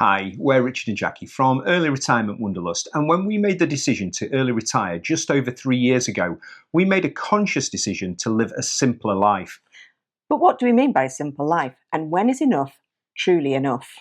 Hi, we're Richard and Jackie from Early Retirement Wanderlust, and when we made the decision to early retire just over 3 years ago, we made a conscious decision to live a simpler life. But what do we mean by a simple life? And when is enough truly enough?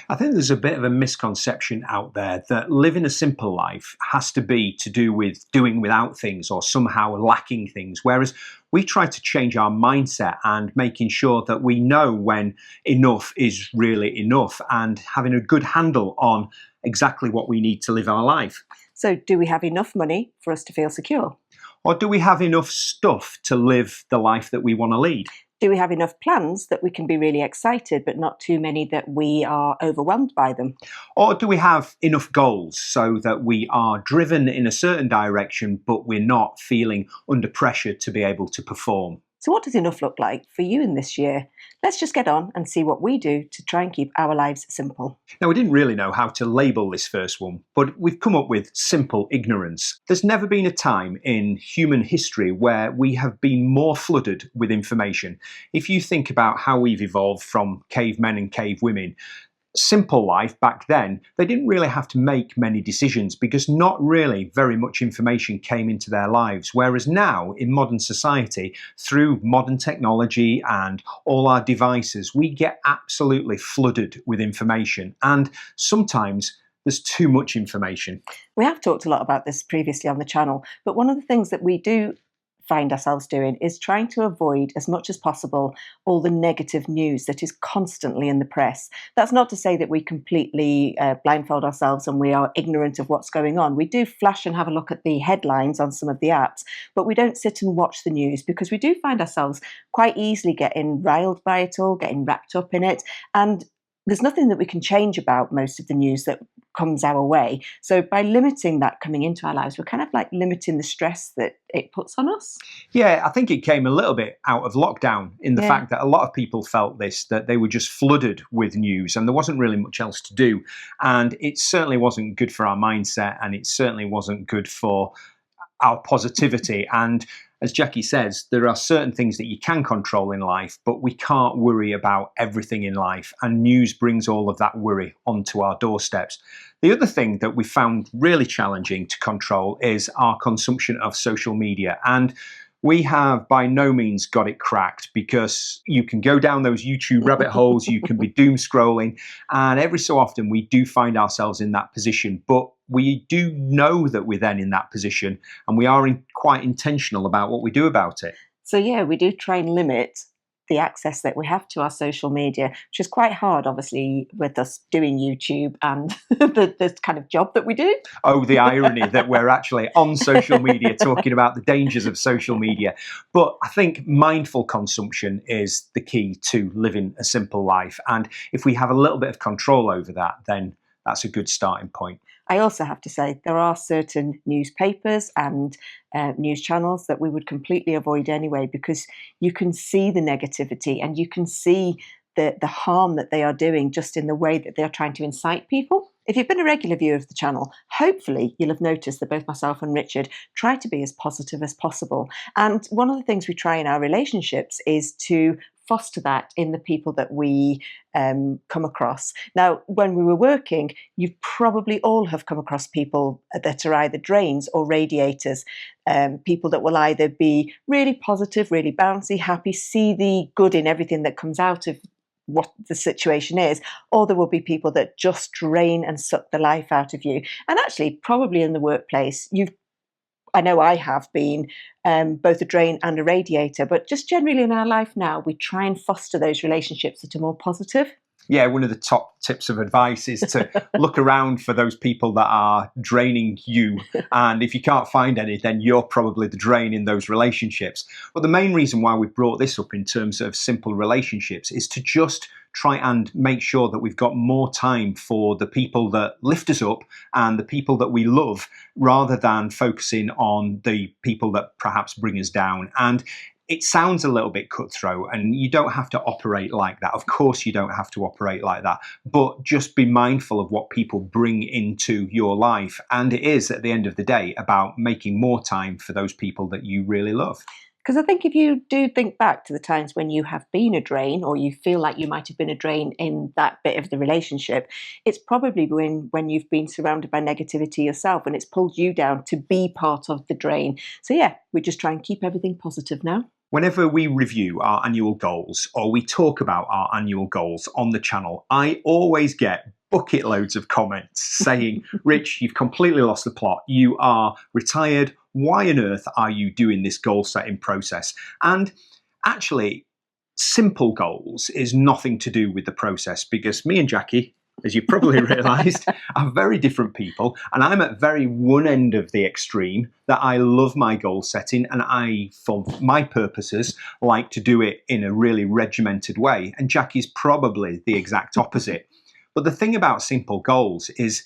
I think there's a bit of a misconception out there that living a simple life has to be to do with doing without things or somehow lacking things, whereas we try to change our mindset and making sure that we know when enough is really enough and having a good handle on exactly what we need to live our life. So, do we have enough money for us to feel secure? Or do we have enough stuff to live the life that we want to lead? Do we have enough plans that we can be really excited, but not too many that we are overwhelmed by them? Or do we have enough goals so that we are driven in a certain direction, but we're not feeling under pressure to be able to perform? So, what does enough look like for you in this year? Let's just get on and see what we do to try and keep our lives simple. Now, we didn't really know how to label this first one, but we've come up with simple ignorance. There's never been a time in human history where we have been more flooded with information. If you think about how we've evolved from cavemen and cavewomen, simple life back then, they didn't really have to make many decisions because not really very much information came into their lives. Whereas now in modern society, through modern technology and all our devices, we get absolutely flooded with information. And sometimes there's too much information. We have talked a lot about this previously on the channel, but one of the things that we do find ourselves doing is trying to avoid as much as possible all the negative news that is constantly in the press. That's not to say that we completely blindfold ourselves and we are ignorant of what's going on. We do flash and have a look at the headlines on some of the apps, but we don't sit and watch the news because we do find ourselves quite easily getting riled by it all, getting wrapped up in it, and there's nothing that we can change about most of the news that comes our way. So by limiting that coming into our lives, we're kind of like limiting the stress that it puts on us. Yeah, I think it came a little bit out of lockdown in the fact that a lot of people felt this, that they were just flooded with news and there wasn't really much else to do. And it certainly wasn't good for our mindset and it certainly wasn't good for our positivity. And as Jackie says, there are certain things that you can control in life, but we can't worry about everything in life. And news brings all of that worry onto our doorsteps. The other thing that we found really challenging to control is our consumption of social media. And we have by no means got it cracked because you can go down those YouTube rabbit holes, you can be doom scrolling, and every so often we do find ourselves in that position. But we do know that we're then in that position and we are quite intentional about what we do about it. So yeah, we do try and limit the access that we have to our social media, which is quite hard, obviously, with us doing YouTube and the kind of job that we do. Oh, the irony that we're actually on social media talking about the dangers of social media. But I think mindful consumption is the key to living a simple life. And if we have a little bit of control over that, then that's a good starting point. I also have to say there are certain newspapers and news channels that we would completely avoid anyway, because you can see the negativity and you can see the harm that they are doing just in the way that they are trying to incite people. If you've been a regular viewer of the channel, hopefully you'll have noticed that both myself and Richard try to be as positive as possible. And one of the things we try in our relationships is to foster that in the people that we come across. Now, when we were working, you probably all have come across people that are either drains or radiators, people that will either be really positive, really bouncy, happy, see the good in everything that comes out of what the situation is, or there will be people that just drain and suck the life out of you. And actually, probably in the workplace, I know I have been both a drain and a radiator, but just generally in our life now, we try and foster those relationships that are more positive. Yeah, one of the top tips of advice is to look around for those people that are draining you. And if you can't find any, then you're probably the drain in those relationships. But the main reason why we brought this up in terms of simple relationships is to just try and make sure that we've got more time for the people that lift us up and the people that we love, rather than focusing on the people that perhaps bring us down. And it sounds a little bit cutthroat, and you don't have to operate like that. Of course, you don't have to operate like that, but just be mindful of what people bring into your life. And it is, at the end of the day, about making more time for those people that you really love. Because I think if you do think back to the times when you have been a drain, or you feel like you might have been a drain in that bit of the relationship, it's probably when you've been surrounded by negativity yourself and it's pulled you down to be part of the drain. So yeah, we just try and keep everything positive now. Whenever we review our annual goals or we talk about our annual goals on the channel, I always get bucket loads of comments saying, Rich, you've completely lost the plot. You are retired. Why on earth are you doing this goal setting process? And actually, simple goals is nothing to do with the process, because me and Jackie, as you probably realised, are very different people. And I'm at very one end of the extreme, that I love my goal setting and I, for my purposes, like to do it in a really regimented way. And Jackie's probably the exact opposite. But the thing about simple goals is,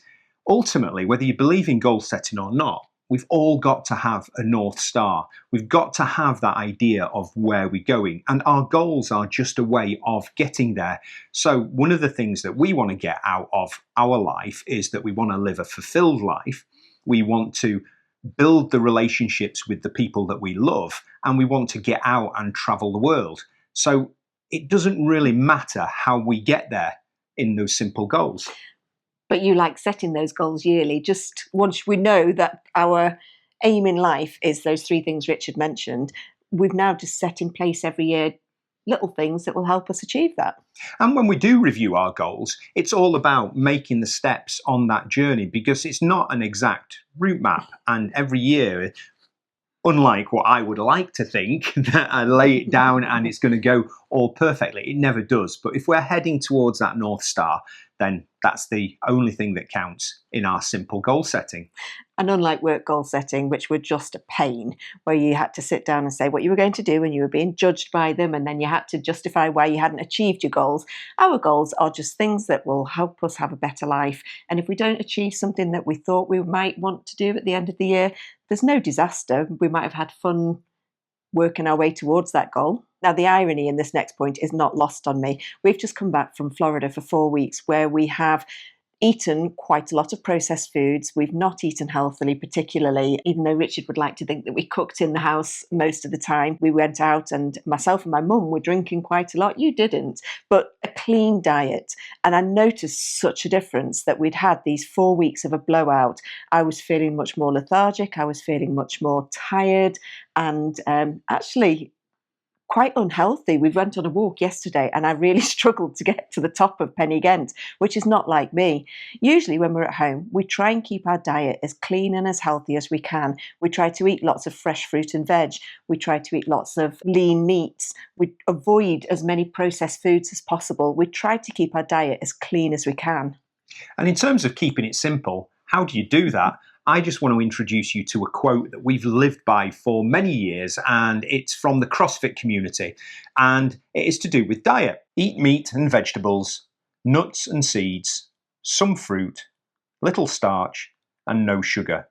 ultimately, whether you believe in goal setting or not, we've all got to have a North Star. We've got to have that idea of where we're going. And our goals are just a way of getting there. So one of the things that we want to get out of our life is that we want to live a fulfilled life. We want to build the relationships with the people that we love, and we want to get out and travel the world. So it doesn't really matter how we get there in those simple goals. But you like setting those goals yearly. Just once we know that our aim in life is those three things Richard mentioned, we've now just set in place every year little things that will help us achieve that. And when we do review our goals, it's all about making the steps on that journey, because it's not an exact route map. And every year, unlike what I would like to think, that I lay it down and it's going to go all perfectly, it never does. But if we're heading towards that North Star, then that's the only thing that counts in our simple goal setting. And unlike work goal setting, which were just a pain, where you had to sit down and say what you were going to do and you were being judged by them, and then you had to justify why you hadn't achieved your goals, our goals are just things that will help us have a better life. And if we don't achieve something that we thought we might want to do at the end of the year, there's no disaster. We might have had fun working our way towards that goal. Now, the irony in this next point is not lost on me. We've just come back from Florida for 4 weeks, where we have eaten quite a lot of processed foods. We've not eaten healthily, particularly, even though Richard would like to think that we cooked in the house most of the time. We went out and myself and my mum were drinking quite a lot. You didn't, but a clean diet. And I noticed such a difference that we'd had these 4 weeks of a blowout. I was feeling much more lethargic. I was feeling much more tired and actually quite unhealthy. We went on a walk yesterday and I really struggled to get to the top of Penny Ghent, which is not like me. Usually when we're at home, we try and keep our diet as clean and as healthy as we can. We try to eat lots of fresh fruit and veg. We try to eat lots of lean meats. We avoid as many processed foods as possible. We try to keep our diet as clean as we can. And in terms of keeping it simple, how do you do that? I just want to introduce you to a quote that we've lived by for many years, and it's from the CrossFit community, and it is to do with diet. Eat meat and vegetables, nuts and seeds, some fruit, little starch, and no sugar.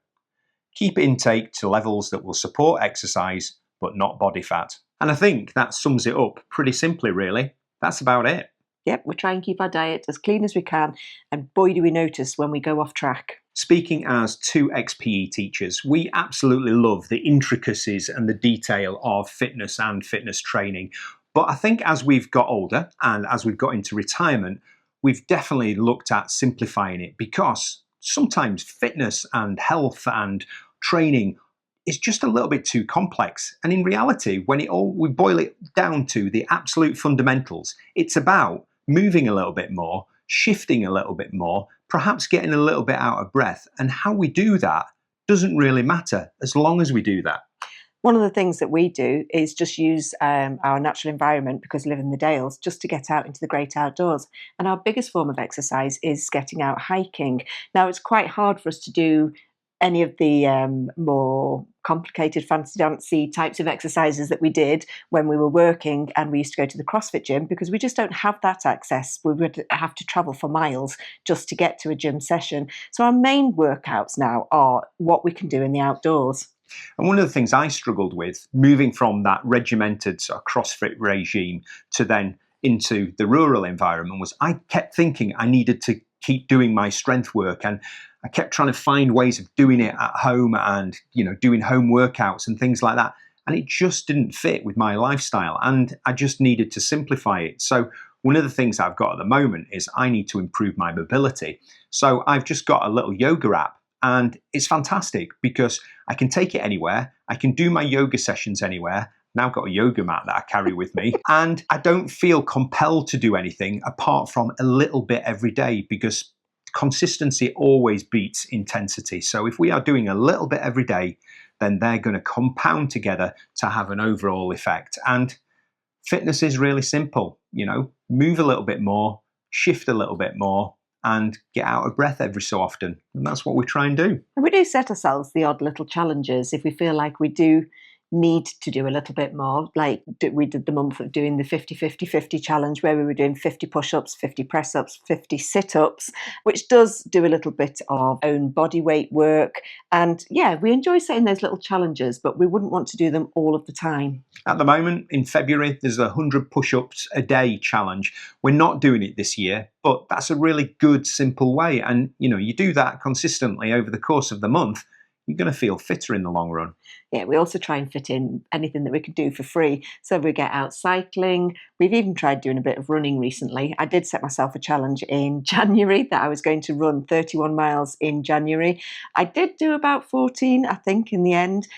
Keep intake to levels that will support exercise, but not body fat. And I think that sums it up pretty simply, really. That's about it. Yep, we try and keep our diet as clean as we can, and boy do we notice when we go off track. Speaking as two ex-PE teachers, we absolutely love the intricacies and the detail of fitness and fitness training. But I think as we've got older and as we've got into retirement, we've definitely looked at simplifying it, because sometimes fitness and health and training is just a little bit too complex. And in reality, when we boil it down to the absolute fundamentals, it's about moving a little bit more, shifting a little bit more, perhaps getting a little bit out of breath. And how we do that doesn't really matter as long as we do that. One of the things that we do is just use our natural environment, because we live in the Dales, just to get out into the great outdoors. And our biggest form of exercise is getting out hiking. Now, it's quite hard for us to do any of the more complicated fancy dancy types of exercises that we did when we were working and we used to go to the CrossFit gym, because we just don't have that access. We would have to travel for miles just to get to a gym session. So our main workouts now are what we can do in the outdoors. And one of the things I struggled with, moving from that regimented sort of CrossFit regime to then into the rural environment, was I kept thinking I needed to keep doing my strength work, and I kept trying to find ways of doing it at home and, doing home workouts and things like that. And it just didn't fit with my lifestyle, and I just needed to simplify it. So one of the things I've got at the moment is I need to improve my mobility. So I've just got a little yoga app, and it's fantastic because I can take it anywhere. I can do my yoga sessions anywhere. Now I've got a yoga mat that I carry with me, and I don't feel compelled to do anything apart from a little bit every day, because consistency always beats intensity. So if we are doing a little bit every day, then they're going to compound together to have an overall effect. And fitness is really simple, move a little bit more, shift a little bit more, and get out of breath every so often. And that's what we try and do. And we do set ourselves the odd little challenges if we feel like we do need to do a little bit more. Like we did the month of doing the 50-50-50 challenge, where we were doing 50 push-ups, 50 press-ups, 50 sit-ups, which does do a little bit of own body weight work. And yeah, we enjoy setting those little challenges, but we wouldn't want to do them all of the time. At the moment, in February, there's a 100 push-ups a day challenge. We're not doing it this year, but that's a really good, simple way. And, you do that consistently over the course of the month, you're going to feel fitter in the long run. Yeah, we also try and fit in anything that we could do for free. So we get out cycling. We've even tried doing a bit of running recently. I did set myself a challenge in January that I was going to run 31 miles in January. I did do about 14, I think, in the end.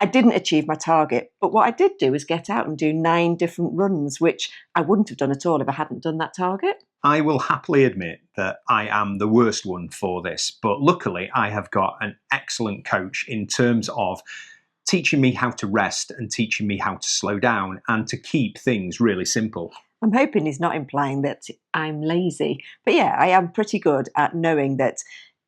I didn't achieve my target, but what I did do is get out and do 9 different runs, which I wouldn't have done at all if I hadn't done that target. I will happily admit that I am the worst one for this, but luckily I have got an excellent coach in terms of teaching me how to rest and teaching me how to slow down and to keep things really simple. I'm hoping he's not implying that I'm lazy, but yeah, I am pretty good at knowing that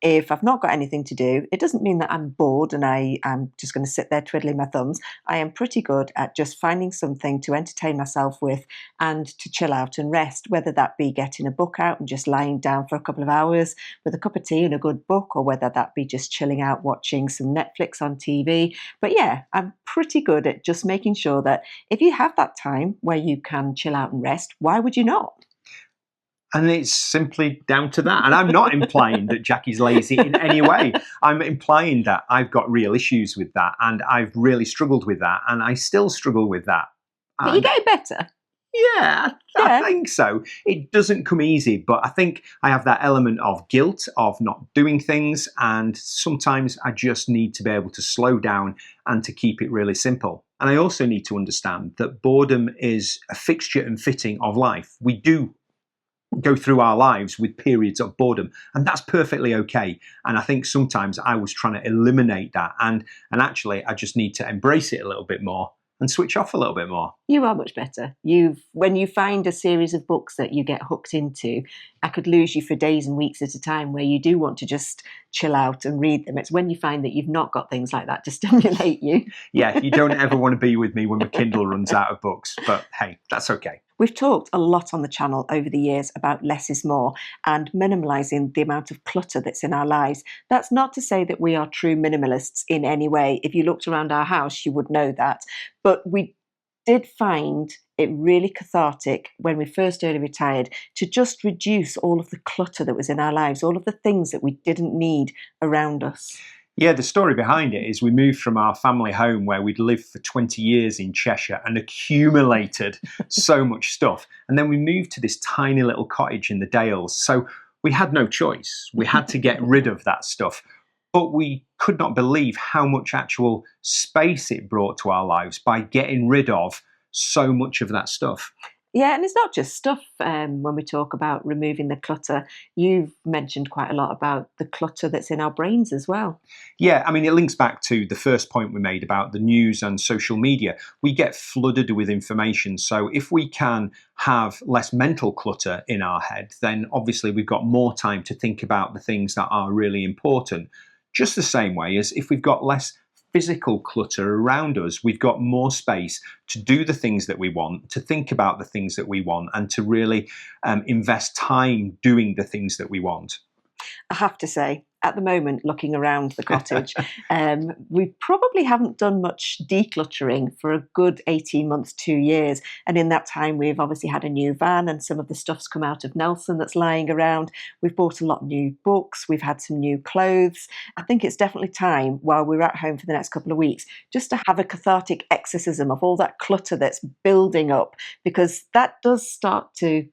if I've not got anything to do, it doesn't mean that I'm bored and I'm just going to sit there twiddling my thumbs. I am pretty good at just finding something to entertain myself with and to chill out and rest, whether that be getting a book out and just lying down for a couple of hours with a cup of tea and a good book, or whether that be just chilling out watching some Netflix on TV. But yeah, I'm pretty good at just making sure that if you have that time where you can chill out and rest, why would you not? And it's simply down to that. And I'm not implying that Jackie's lazy in any way. I'm implying that I've got real issues with that, and I've really struggled with that, and I still struggle with that. But you're getting better. Yeah, I think so. It doesn't come easy, but I think I have that element of guilt of not doing things, and sometimes I just need to be able to slow down and to keep it really simple. And I also need to understand that boredom is a fixture and fitting of life. We do go through our lives with periods of boredom, and that's perfectly okay. And I think sometimes I was trying to eliminate that, and actually I just need to embrace it a little bit more and switch off a little bit more. You are much better. When you find a series of books that you get hooked into, I could lose you for days and weeks at a time where you do want to just chill out and read them. It's when you find that you've not got things like that to stimulate you. Yeah, you don't ever want to be with me when my Kindle runs out of books, but hey, that's okay. We've talked a lot on the channel over the years about less is more and minimalising the amount of clutter that's in our lives. That's not to say that we are true minimalists in any way. If you looked around our house, you would know that. But we did find it really cathartic when we first early retired to just reduce all of the clutter that was in our lives, all of the things that we didn't need around us. Yeah, the story behind it is we moved from our family home where we'd lived for 20 years in Cheshire and accumulated so much stuff. And then we moved to this tiny little cottage in the Dales. So we had no choice. We had to get rid of that stuff. But we could not believe how much actual space it brought to our lives by getting rid of so much of that stuff. Yeah, and it's not just stuff when we talk about removing the clutter. You've mentioned quite a lot about the clutter that's in our brains as well. Yeah, I mean, it links back to the first point we made about the news and social media. We get flooded with information. So if we can have less mental clutter in our head, then obviously we've got more time to think about the things that are really important. Just the same way as if we've got less physical clutter around us, we've got more space to do the things that we want, to think about the things that we want, and to really invest time doing the things that we want. I have to say, at the moment, looking around the cottage, we probably haven't done much decluttering for a good 18 months, 2 years. And in that time, we've obviously had a new van and some of the stuff's come out of Nelson that's lying around. We've bought a lot of new books. We've had some new clothes. I think it's definitely time, while we're at home for the next couple of weeks, just to have a cathartic exorcism of all that clutter that's building up, because that does start to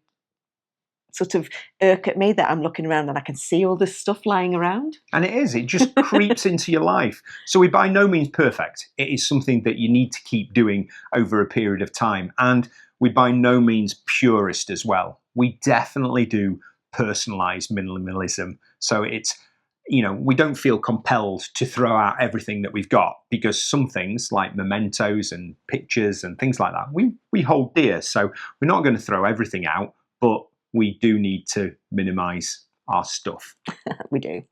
sort of irk at me, that I'm looking around and I can see all this stuff lying around. And it just creeps into your life. So we're by no means perfect. It is something that you need to keep doing over a period of time. And we're by no means purist as well. We definitely do personalize minimalism. So it's, we don't feel compelled to throw out everything that we've got, because some things like mementos and pictures and things like that, we hold dear. So we're not going to throw everything out, but we do need to minimize our stuff. We do.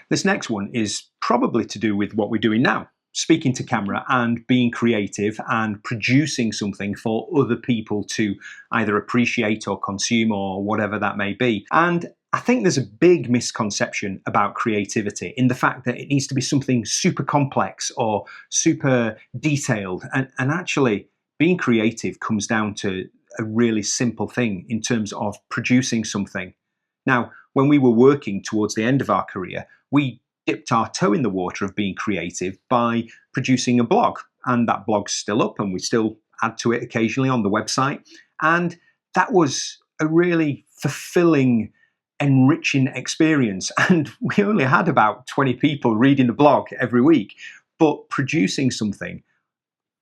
This next one is probably to do with what we're doing now, speaking to camera and being creative and producing something for other people to either appreciate or consume or whatever that may be. And I think there's a big misconception about creativity in the fact that it needs to be something super complex or super detailed. And actually, being creative comes down to a really simple thing in terms of producing something. Now, when we were working towards the end of our career, we dipped our toe in the water of being creative by producing a blog. And that blog's still up and we still add to it occasionally on the website. And that was a really fulfilling, enriching experience. And we only had about 20 people reading the blog every week. But producing something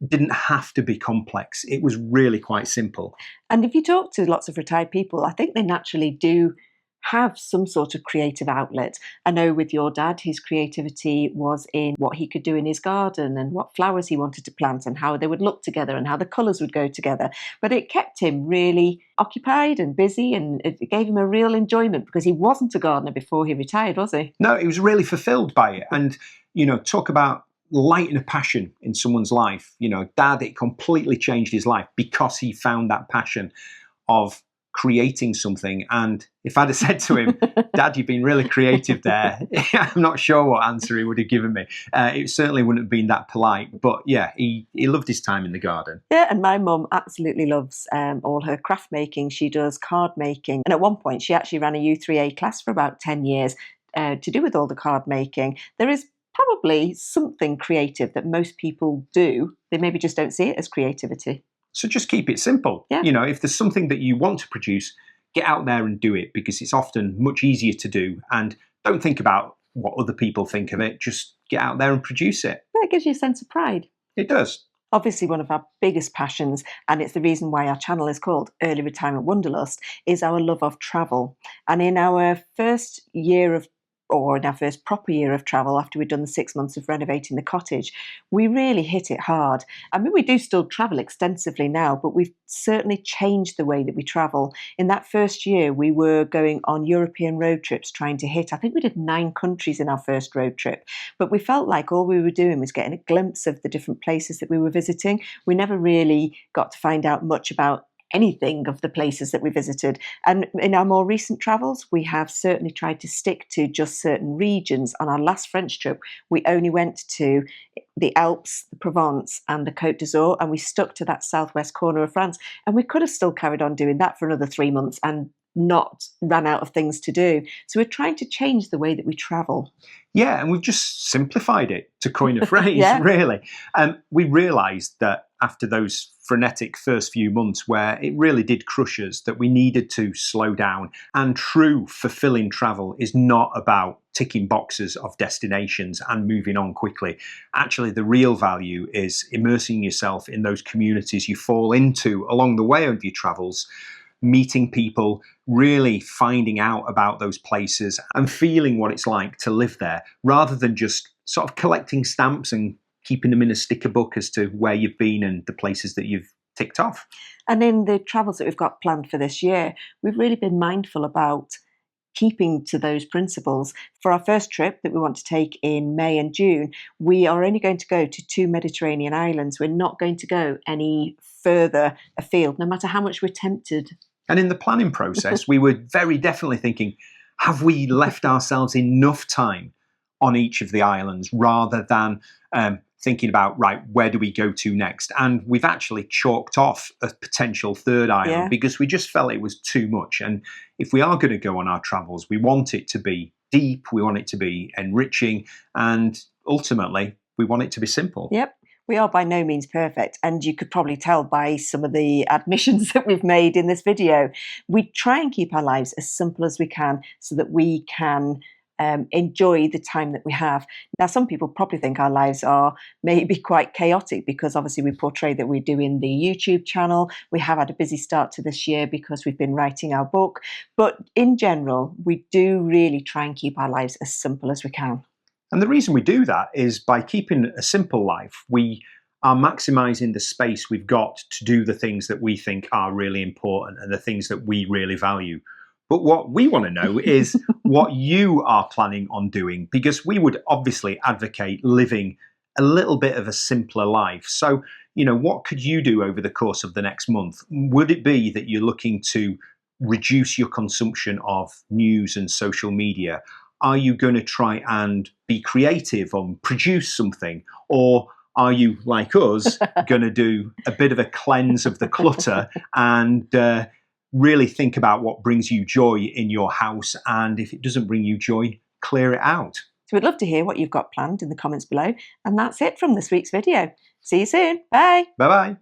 didn't have to be complex. It was really quite simple. And if you talk to lots of retired people, I think they naturally do have some sort of creative outlet. I know with your dad, his creativity was in what he could do in his garden and what flowers he wanted to plant and how they would look together and how the colours would go together. But it kept him really occupied and busy, and it gave him a real enjoyment, because he wasn't a gardener before he retired, was he? No, he was really fulfilled by it. And, talk about lighting a passion in someone's life. Dad, it completely changed his life because he found that passion of creating something. And if I'd have said to him, Dad, you've been really creative there, I'm not sure what answer he would have given me. It certainly wouldn't have been that polite. But yeah, he loved his time in the garden. Yeah, and my mum absolutely loves all her craft making. She does card making. And at one point, she actually ran a U3A class for about 10 years to do with all the card making. There is probably something creative that most people do. They maybe just don't see it as creativity. So just keep it simple. Yeah. If there's something that you want to produce, get out there and do it, because it's often much easier to do. And don't think about what other people think of it. Just get out there and produce it. Yeah, it gives you a sense of pride. It does. Obviously, one of our biggest passions, and it's the reason why our channel is called Early Retirement Wanderlust, is our love of travel. And in our first proper year of travel, after we'd done the 6 months of renovating the cottage, we really hit it hard. I mean, we do still travel extensively now, but we've certainly changed the way that we travel. In that first year, we were going on European road trips, trying to hit, I think we did 9 countries in our first road trip, but we felt like all we were doing was getting a glimpse of the different places that we were visiting. We never really got to find out much about anything of the places that we visited. And in our more recent travels, we have certainly tried to stick to just certain regions. On our last French trip, we only went to the Alps, the Provence and the Côte d'Azur, and we stuck to that southwest corner of France. And we could have still carried on doing that for another 3 months and not ran out of things to do. So we're trying to change the way that we travel. Yeah, and we've just simplified it, to coin a phrase, Yeah. really. We realised that after those frenetic first few months where it really did crush us, that we needed to slow down. And true fulfilling travel is not about ticking boxes of destinations and moving on quickly. Actually, the real value is immersing yourself in those communities you fall into along the way of your travels, meeting people, really finding out about those places and feeling what it's like to live there, rather than just sort of collecting stamps and keeping them in a sticker book as to where you've been and the places that you've ticked off. And in the travels that we've got planned for this year, we've really been mindful about keeping to those principles. For our first trip that we want to take in May and June, we are only going to go to 2 Mediterranean islands. We're not going to go any further afield, no matter how much we're tempted. And in the planning process, we were very definitely thinking, have we left ourselves enough time on each of the islands rather than thinking about, right, where do we go to next? And we've actually chalked off a potential third island because we just felt it was too much. And if we are going to go on our travels, we want it to be deep, we want it to be enriching, and ultimately we want it to be simple. Yep. We are by no means perfect, and you could probably tell by some of the admissions that we've made in this video. We try and keep our lives as simple as we can so that we can enjoy the time that we have. Now, some people probably think our lives are maybe quite chaotic because obviously we portray that we're doing the YouTube channel. We have had a busy start to this year because we've been writing our book. But in general, we do really try and keep our lives as simple as we can. And the reason we do that is by keeping a simple life, we are maximizing the space we've got to do the things that we think are really important and the things that we really value. But what we want to know is what you are planning on doing, because we would obviously advocate living a little bit of a simpler life. So, what could you do over the course of the next month? Would it be that you're looking to reduce your consumption of news and social media? Are you going to try and be creative and produce something? Or are you, like us, going to do a bit of a cleanse of the clutter and really think about what brings you joy in your house? And if it doesn't bring you joy, clear it out. So we'd love to hear what you've got planned in the comments below. And that's it from this week's video. See you soon. Bye. Bye-bye.